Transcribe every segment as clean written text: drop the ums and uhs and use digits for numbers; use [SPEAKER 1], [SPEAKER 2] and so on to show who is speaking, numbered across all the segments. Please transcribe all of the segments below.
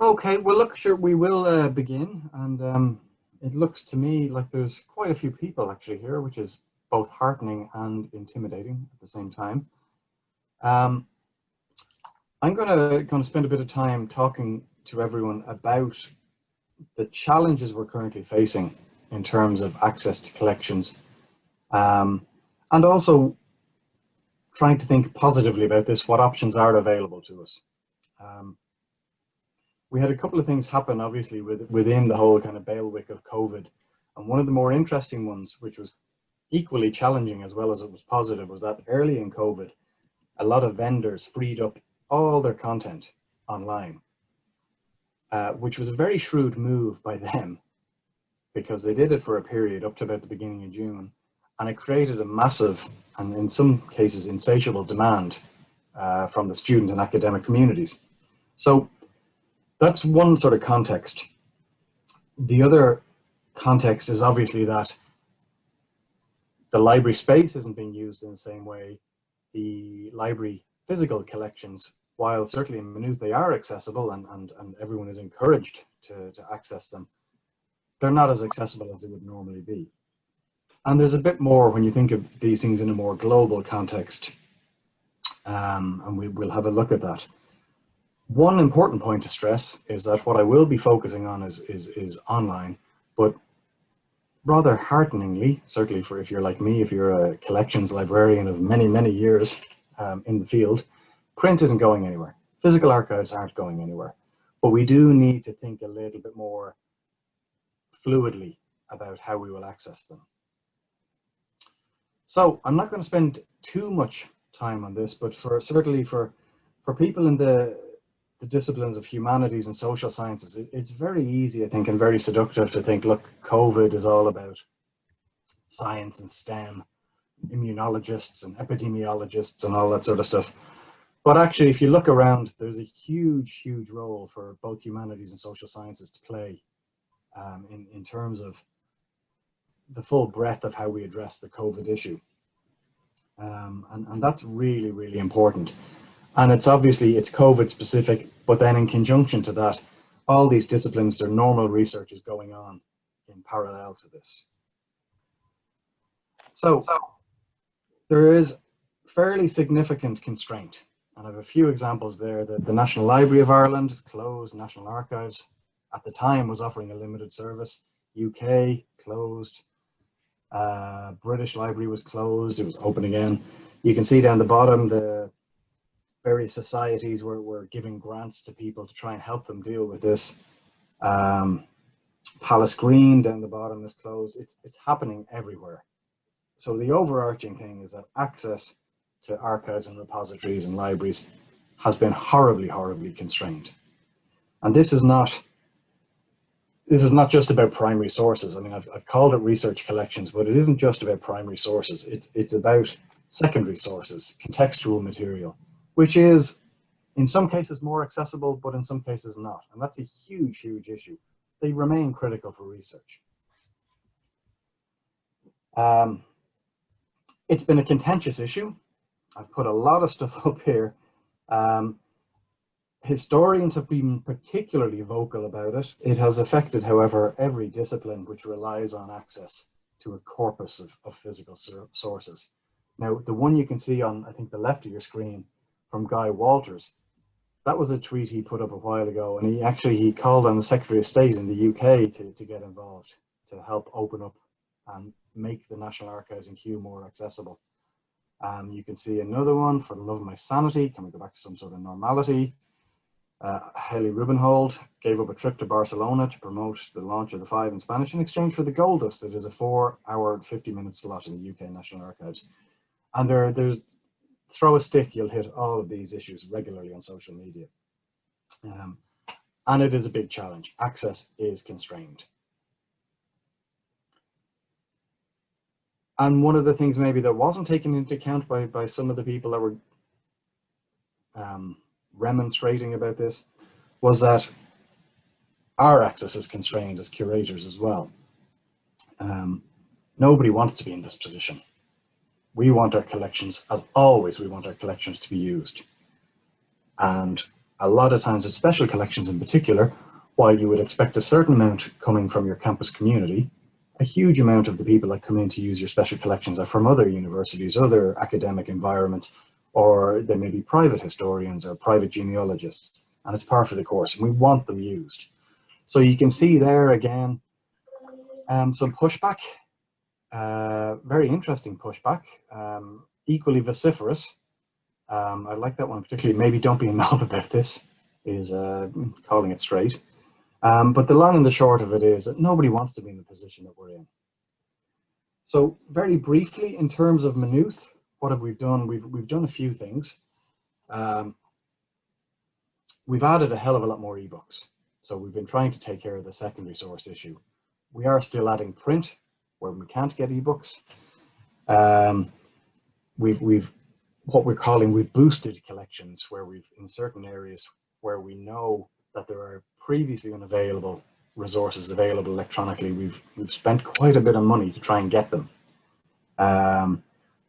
[SPEAKER 1] Okay, well, look, sure, we will begin, and it looks to me like there's quite a few people actually here, which is both heartening and intimidating at the same time. Um, I'm gonna spend a bit of time talking to everyone about the challenges we're currently facing in terms of access to collections, um, and also trying to think positively about this, what options are available to us. Um, we had a couple of things happen, obviously, within the whole kind of bailiwick of COVID. And one of the more interesting ones, which was equally challenging as well as it was positive, was that early in COVID, a lot of vendors freed up all their content online, which was a very shrewd move by them because they did it for a period up to about the beginning of June. And it created a massive, and in some cases, insatiable demand from the student and academic communities. So that's one sort of context. The other context is obviously that the library space isn't being used in the same way. The library physical collections, while certainly in Maynooth they are accessible and everyone is encouraged to access them, they're not as accessible as they would normally be. And there's a bit more when you think of these things in a more global context, and we'll have a look at that. One important point to stress is that what I will be focusing on is online, but rather hearteningly, certainly for if you're like me, if you're a collections librarian of many, many years in the field, print isn't going anywhere. Physical archives aren't going anywhere. But we do need to think a little bit more fluidly about how we will access them. So I'm not going to spend too much time on this, but certainly for people in the disciplines of humanities and social sciences, it's very easy, I think, and very seductive to think, look, COVID is all about science and STEM, immunologists and epidemiologists and all that sort of stuff. But actually, if you look around, there's a huge, huge role for both humanities and social sciences to play in terms of the full breadth of how we address the COVID issue. And that's really, really important. And it's obviously, it's COVID specific, but then in conjunction to that, all these disciplines, their normal research is going on in parallel to this. So there is fairly significant constraint. And I have a few examples there. The National Library of Ireland closed, National Archives at the time was offering a limited service. UK closed, British Library was closed, it was open again. You can see down the bottom the various societies were giving grants to people to try and help them deal with this. Palace Green down the bottom is closed. It's happening everywhere. So the overarching thing is that access to archives and repositories and libraries has been horribly, horribly constrained. And this is not just about primary sources. I mean, I've called it research collections, but it isn't just about primary sources. It's about secondary sources, contextual material, which is in some cases more accessible, but in some cases not. And that's a huge, huge issue. They remain critical for research. It's been a contentious issue. I've put a lot of stuff up here. Historians have been particularly vocal about it. It has affected, however, every discipline which relies on access to a corpus of physical sources. Now, the one you can see on, I think, the left of your screen from Guy Walters, that was a tweet he put up a while ago, and he called on the Secretary of State in the UK to get involved, to help open up and make the National Archives in Kew more accessible. You can see another one, For the Love of My Sanity. Can we go back to some sort of normality? Haley Rubenhold gave up a trip to Barcelona to promote the launch of the 5 in Spanish in exchange for the Gold Dust. It is a 4-hour, 50-minute slot in the UK National Archives. And there's throw a stick, you'll hit all of these issues regularly on social media. And it is a big challenge. Access is constrained. And one of the things maybe that wasn't taken into account by some of the people that were remonstrating about this was that our access is constrained as curators as well. Nobody wants to be in this position. We want our collections, as always, we want our collections to be used. And a lot of times at special collections in particular, while you would expect a certain amount coming from your campus community, a huge amount of the people that come in to use your special collections are from other universities, other academic environments, or they may be private historians or private genealogists, and it's par for the course, and we want them used. So you can see there again some pushback, very interesting pushback, equally vociferous. I like that one particularly. Maybe don't be a knob about this, is calling it straight. But the long and the short of it is that nobody wants to be in the position that we're in. So very briefly, in terms of Maynooth, what have we done? We've done a few things. We've added a hell of a lot more ebooks. So we've been trying to take care of the secondary source issue. We are still adding print where we can't get ebooks. We've boosted collections where we've, in certain areas where we know that there are previously unavailable resources available electronically, we've spent quite a bit of money to try and get them.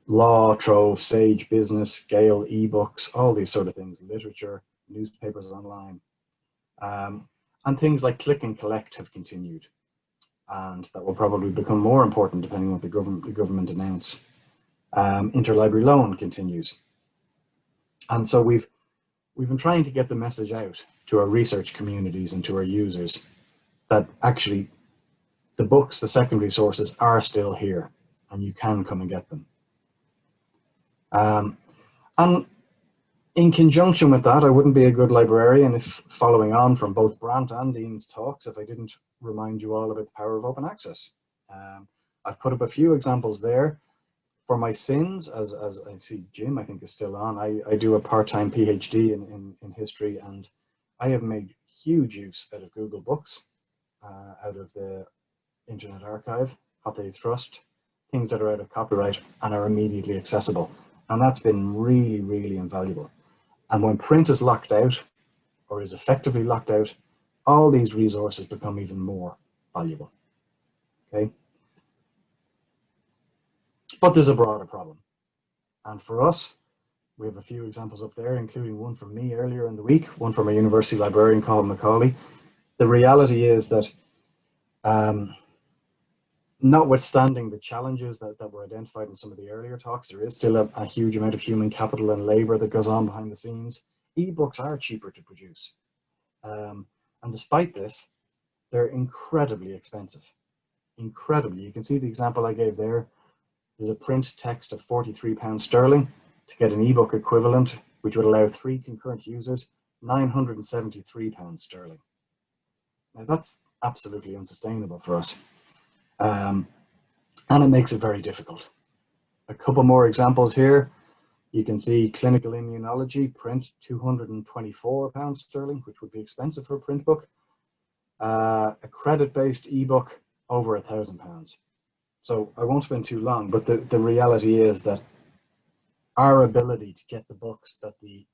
[SPEAKER 1] Law, Trove, Sage, Business, Gale, ebooks, all these sort of things, literature, newspapers online. And things like click and collect have continued. And that will probably become more important depending on what the government announce. Interlibrary loan continues. And so we've been trying to get the message out to our research communities and to our users that actually the books, the secondary sources are still here and you can come and get them. And in conjunction with that, I wouldn't be a good librarian if, following on from both Brant and Dean's talks, if I didn't remind you all about the power of open access. I've put up a few examples there. For my sins, as I see Jim, I think is still on, I do a part-time PhD in history, and I have made huge use out of Google Books, out of the Internet Archive, Hot Day Trust, things that are out of copyright and are immediately accessible. And that's been really, really invaluable. And when print is locked out, or is effectively locked out, all these resources become even more valuable, okay? But there's a broader problem. And for us, we have a few examples up there, including one from me earlier in the week, one from a university librarian called Macaulay. The reality is that notwithstanding the challenges that were identified in some of the earlier talks, there is still a huge amount of human capital and labor that goes on behind the scenes. Ebooks are cheaper to produce. And despite this, they're incredibly expensive. Incredibly. You can see the example I gave there. There's a print text of £43 sterling to get an ebook equivalent, which would allow 3 concurrent users, £973 sterling. Now that's absolutely unsustainable for us. And it makes it very difficult. A couple more examples here. You can see clinical immunology, print £224 sterling, which would be expensive for a print book. A credit-based ebook, over £1,000. So I won't spend too long, but the reality is that our ability to get the books that the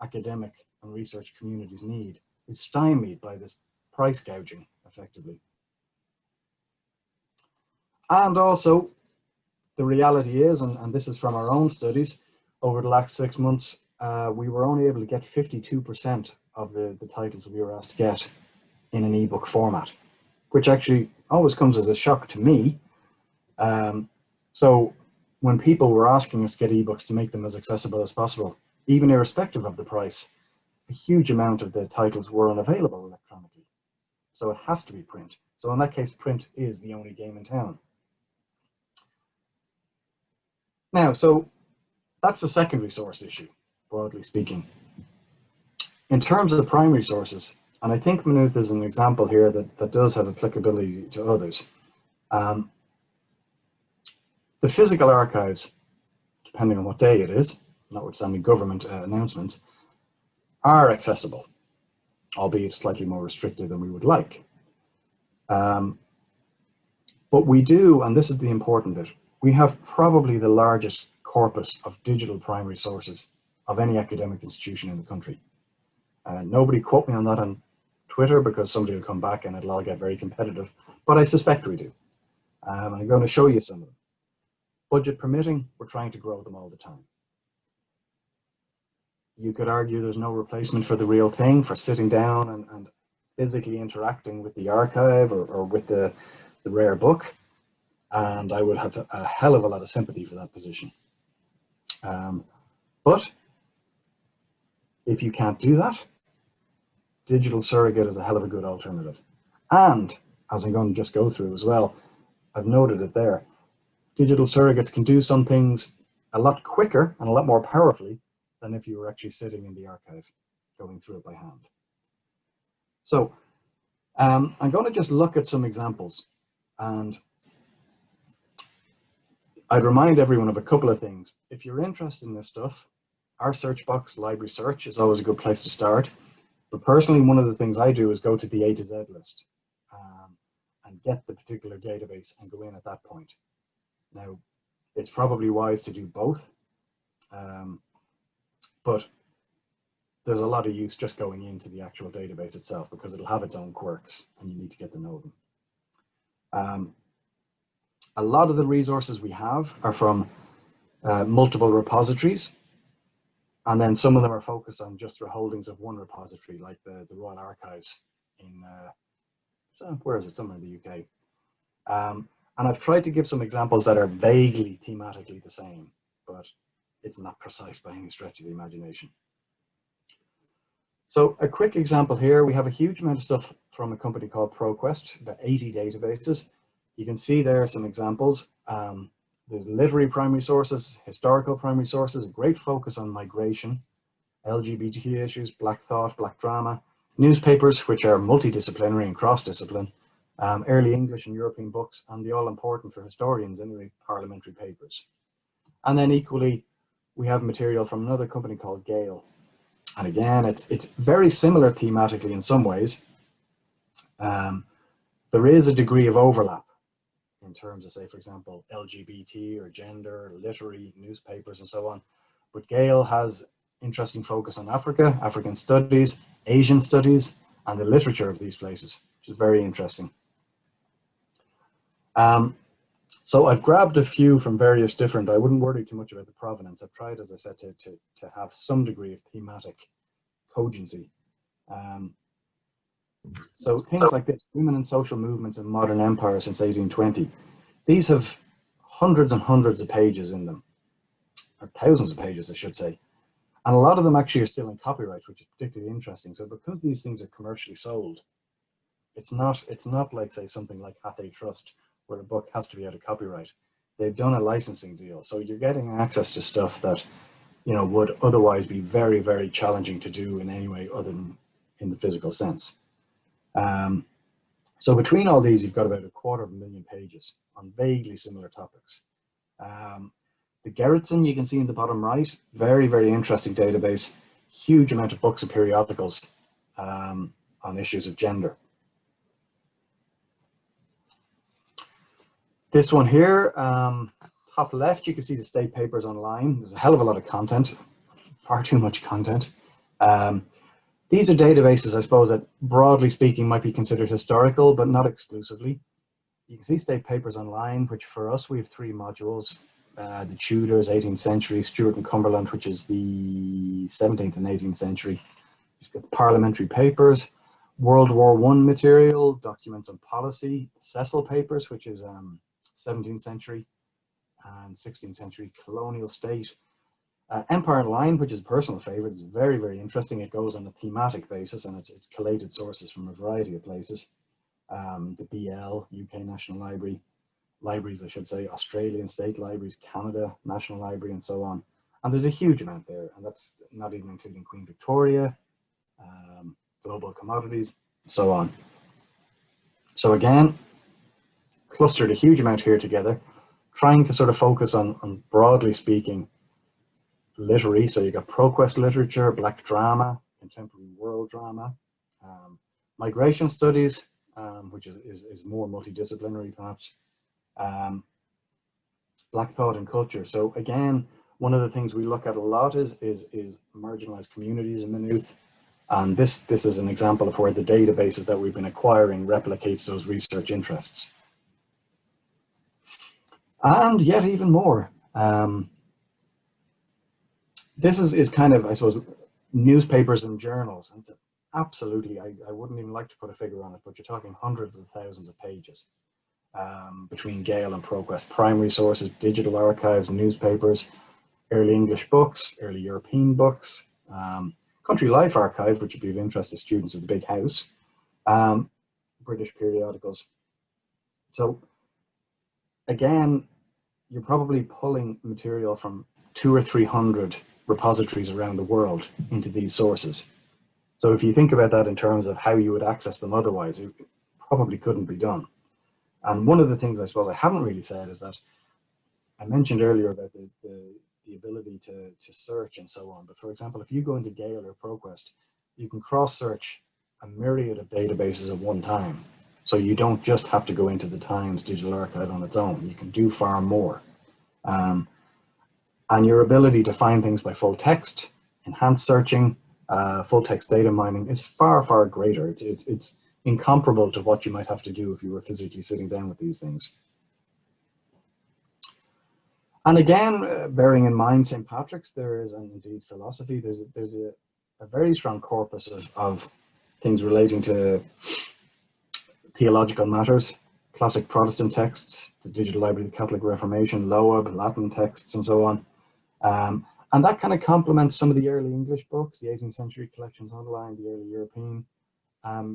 [SPEAKER 1] academic and research communities need is stymied by this price gouging, effectively. And also, the reality is, and this is from our own studies, over the last 6 months, we were only able to get 52% of the titles we were asked to get in an ebook format, which actually always comes as a shock to me. So when people were asking us to get ebooks to make them as accessible as possible, even irrespective of the price, a huge amount of the titles were unavailable electronically. So it has to be print. So in that case, print is the only game in town. Now, so that's the secondary source issue, broadly speaking. In terms of the primary sources, and I think Maynooth is an example here that does have applicability to others. The physical archives, depending on what day it is, notwithstanding government announcements, are accessible, albeit slightly more restricted than we would like. But we do, and this is the important bit, we have probably the largest corpus of digital primary sources of any academic institution in the country. Nobody quote me on that on Twitter because somebody will come back and it'll all get very competitive, but I suspect we do. I'm going to show you some of them. Budget permitting, we're trying to grow them all the time. You could argue there's no replacement for the real thing, for sitting down and physically interacting with the archive or with the rare book. And I would have a hell of a lot of sympathy for that position. But if you can't do that, digital surrogate is a hell of a good alternative. And as I'm going to just go through as well, I've noted it there. Digital surrogates can do some things a lot quicker and a lot more powerfully than if you were actually sitting in the archive going through it by hand. So I'm going to just look at some examples, and I'd remind everyone of a couple of things. If you're interested in this stuff, our search box, library search, is always a good place to start. But personally, one of the things I do is go to the A to Z list and get the particular database and go in at that point. Now, it's probably wise to do both, but there's a lot of use just going into the actual database itself because it'll have its own quirks and you need to get to know them. A lot of the resources we have are from multiple repositories, and then some of them are focused on just the holdings of one repository, like the Royal Archives in, where is it, somewhere in the UK. And I've tried to give some examples that are vaguely thematically the same, but it's not precise by any stretch of the imagination. So a quick example here, we have a huge amount of stuff from a company called Proquest, about 80 databases. You can see there are some examples. There's literary primary sources, historical primary sources, a great focus on migration, LGBT issues, Black thought, Black drama, newspapers, which are multidisciplinary and cross-discipline, early English and European books, and the all-important for historians anyway, parliamentary papers. And then equally, we have material from another company called Gale. And again, it's very similar thematically in some ways. There is a degree of overlap in terms of, say, for example, LGBT or gender, literary, newspapers, and so on. But Gale has interesting focus on Africa, African studies, Asian studies, and the literature of these places, which is very interesting. So I've grabbed a few from various different, I wouldn't worry too much about the provenance. I've tried, as I said, to have some degree of thematic cogency. So things like this, Women and Social Movements in Modern Empire since 1820. These have hundreds and hundreds of pages in them, or thousands of pages, I should say. And a lot of them actually are still in copyright, which is particularly interesting. So because these things are commercially sold, it's not like, say, something like Hathaway Trust, where a book has to be out of copyright. They've done a licensing deal. So you're getting access to stuff that, you know, would otherwise be very, very challenging to do in any way other than in the physical sense. So between all these, you've got about 250,000 pages on vaguely similar topics. The Gerritsen, you can see in the bottom right, very, very interesting database, huge amount of books and periodicals on issues of gender. This one here, top left, you can see the state papers online. There's a hell of a lot of content, far too much content. These are databases, I suppose, that broadly speaking might be considered historical, but not exclusively. You can see state papers online, which for us, we have 3 modules. The Tudors, 18th century, Stuart and Cumberland, which is the 17th and 18th century. You've got the parliamentary papers, World War I material, documents on policy, Cecil papers, which is 17th century and 16th century colonial state. Empire Line, which is a personal favorite, is very, very interesting. It goes on a thematic basis and it's collated sources from a variety of places. The BL, UK National Library, libraries, I should say, Australian state libraries, Canada National Library, and so on. And there's a huge amount there, and that's not even including Queen Victoria, global commodities, so on. So again, clustered a huge amount here together, trying to sort of focus on broadly speaking, literary. So you got Proquest literature, Black drama, contemporary world drama, migration studies, which is more multidisciplinary perhaps, Black thought and culture. So again, one of the things we look at a lot is marginalized communities in Maynooth. And this is an example of where the databases that we've been acquiring replicates those research interests. And yet even more. This is kind of, I suppose, newspapers and journals. And it's absolutely, I wouldn't even like to put a figure on it, but you're talking hundreds of thousands of pages between Gale and Proquest. Primary sources, digital archives, newspapers, early English books, early European books, country life archive, which would be of interest to students of the big house, British periodicals. So again, you're probably pulling material from 200 or 300 repositories around the world into these sources. So if you think about that in terms of how you would access them otherwise, it probably couldn't be done. And one of the things I suppose I haven't really said is that I mentioned earlier about the ability to search and so on. But for example, if you go into Gale or Proquest, you can cross-search a myriad of databases at one time. So you don't just have to go into the Times Digital Archive on its own. You can do far more. And your ability to find things by full text, enhanced searching, full text data mining is far, far greater. It's incomparable to what you might have to do if you were physically sitting down with these things. And again, bearing in mind St. Patrick's, there is, and indeed philosophy, there's a very strong corpus of things relating to theological matters, classic Protestant texts, the Digital Library of the Catholic Reformation, Loeb, Latin texts, and so on. And that kind of complements some of the early English books, the 18th century collections online, the early European.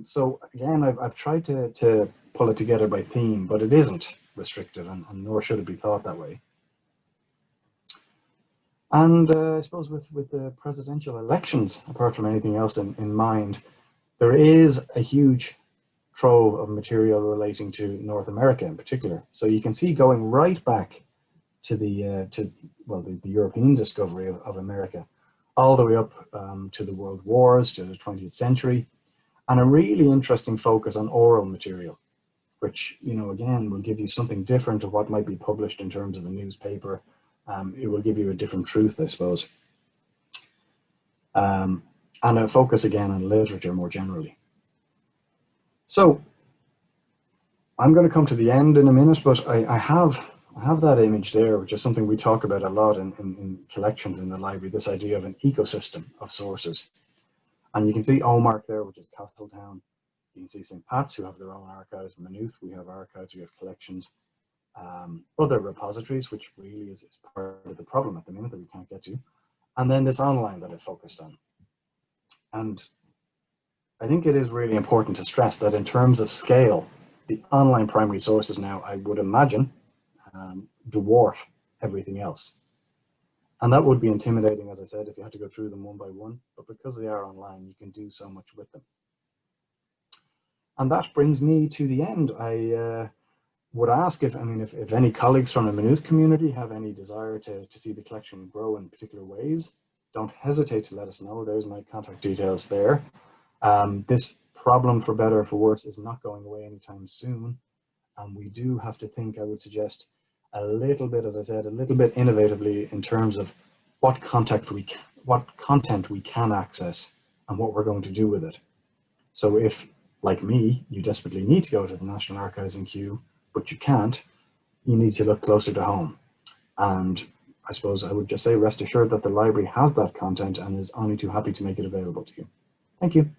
[SPEAKER 1] So again, I've tried to pull it together by theme, but it isn't restrictive, and nor should it be thought that way. And I suppose with the presidential elections, apart from anything else in mind, there is a huge trove of material relating to North America in particular. So you can see going right back to the European discovery of America, all the way up to the World Wars, to the 20th century, and a really interesting focus on oral material, which, you know, again, will give you something different to what might be published in terms of a newspaper. It will give you a different truth, I suppose. And a focus again on literature more generally. So I'm going to come to the end in a minute, but I have that image there, which is something we talk about a lot in collections in the library, this idea of an ecosystem of sources. And you can see Omark there, which is Castletown. You can see St. Pat's, who have their own archives. Maynooth, we have archives, we have collections. Other repositories, which really is part of the problem at the minute that we can't get to. And then this online that I focused on. And I think it is really important to stress that in terms of scale, the online primary sources now, I would imagine, dwarf everything else. And that would be intimidating, as I said, if you had to go through them one by one, but because they are online, you can do so much with them. And that brings me to the end. I would ask if any colleagues from the Maynooth community have any desire to see the collection grow in particular ways, don't hesitate to let us know. There's my contact details there. This problem, for better or for worse, is not going away anytime soon. And we do have to think, I would suggest, a little bit, as I said, a little bit innovatively in terms of what content we can access and what we're going to do with it. So if, like me, you desperately need to go to the National Archives in Kew, but you can't, you need to look closer to home. And I suppose I would just say, rest assured that the library has that content and is only too happy to make it available to you. Thank you.